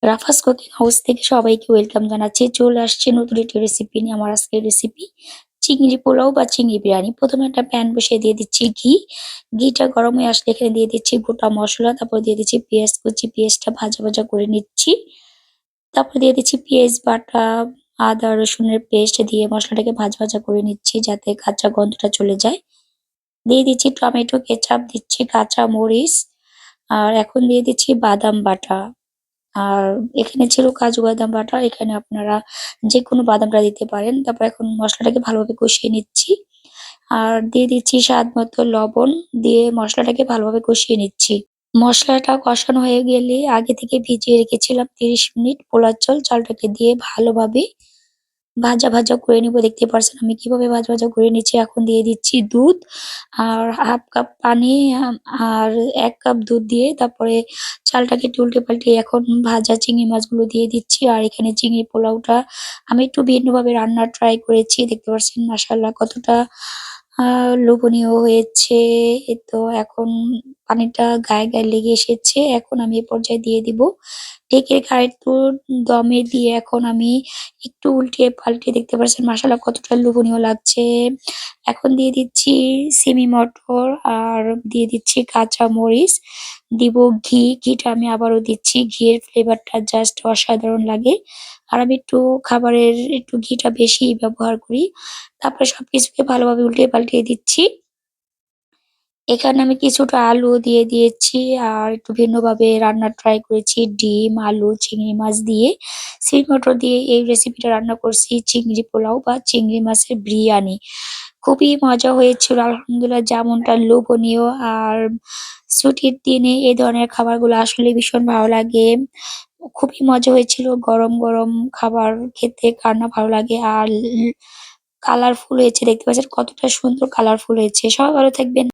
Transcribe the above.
Rafaz cooking house থেকে সবাইকে welcome জানাচ্ছি। চলে আসছি নতুন একটি রেসিপি নিয়ে। আমার আজকের রেসিপি চিংড়ি পোলাও বা চিংড়ি বিরিয়ানি। ১ম এ একটা প্যান বসিয়ে দিয়ে দিচ্ছি ঘি। ঘিটা গরম হয়ে আসলে এখানে দিয়ে দিচ্ছি গোটা মসলা। তারপর দিয়ে দিচ্ছি পেঁয়াজ কুচি। পেঁয়াজটা ভাজা, ভাজা করে নিচ্ছি। তারপর দিয়ে দিচ্ছি পেঁয়াজ বাটা, আদা রসুনের পেস্ট দিয়ে মসলাটাকে ভাজা, ভাজা করে নিচ্ছি যাতে কাঁচা গন্ধটা চলে যায়। দিয়ে দিচ্ছি টমেটো কেচাপ, দিচ্ছি কাঁচা মরিচ। আর এখন দিয়ে দিচ্ছি বাদাম বাটা। আর এখানে ছিল কাজু বাদাম বাটা। এখানে আপনারা যেকোনো বাদামটা দিতে পারেন। তারপর এখন মসলাটাকে ভালোভাবে কষিয়ে নিচ্ছি। আর দিয়ে দিচ্ছি স্বাদ মতো লবণ, দিয়ে মসলাটাকে ভালোভাবে কষিয়ে নিচ্ছি। মসলাটা কষানো হয়ে গেলে আগে থেকে ভিজিয়ে রেখেছিলাম ৩০ মিনিট পোলার চাল, চালটাকে দিয়ে ভালোভাবে ভাজা, ভাজা করে নিবো। দেখতে পারছেন আমি কিভাবে ভাজা, ভাজা করে নিচ্ছি। এখন দিয়ে দিচ্ছি দুধ আর ১/২ কাপ পানি, আর ১ কাপ দুধ দিয়ে তারপরে চালটাকে একটু উল্টে-পাল্টে এখন ভাজা চিংড়ি মাছগুলো দিয়ে দিচ্ছি। আর এখানে চিংড়ি পোলাওটা আমি একটু ভিন্নভাবে রান্নার ট্রাই করেছি। দেখতে পাচ্ছেন মাশাআল্লাহ কতটা আ লোভনীয় হয়েছে। তো এখন পানিটা গায়ে, গায়ে লেগে এসেছে। এখন আমি এ পর্যায়ে দিয়ে দিব ঢেকে আরেকটু দমে দিয়ে এখন আমি একটু উল্টিয়ে পাল্টে দেখতে পাচ্ছেন মাশাআল্লাহ কতটা লোভনীয় লাগছে। এখন দিয়ে দিচ্ছি সিমি মটর আর দিয়ে দিচ্ছি কাঁচা মরিচ, দিব ঘি। ঘিটা আমি আবারও দিচ্ছি। ঘিয়ের ফ্লেভারটা জাস্ট অসাধারণ লাগে। আর আমি একটু খাবারের একটু ঘিটা বেশিই ব্যবহার করি। তারপরে সবকিছুকে ভালোভাবে উল্টিয়ে পাল্টিয়ে দিচ্ছি। এখানে আমি কিছুটা আলু দিয়ে দিয়েছি আর একটু ভিন্নভাবে রান্নার ট্রাই করেছি। ডিম, আলু, চিংড়ি মাছ দিয়ে, সিম মটর দিয়ে এই রেসিপিটা রান্না করছি চিংড়ি পোলাও বা চিংড়ি মাছের বিরিয়ানি। খুবই মজা হয়েছিল আলহামদুলিল্লাহ, যেমনটা লোভনীয়। আর ছুটির দিনে এই ধরনের খাবারগুলো আসলে ভীষণ ভালো লাগে। খুবই মজা হয়েছিল। গরম, গরম খাবার খেতে কার না ভালো লাগে। আর কালারফুল হয়েছে, দেখতে পাচ্ছেন কতটা সুন্দর কালারফুল হয়েছে। সবাই ভালো থাকবেন।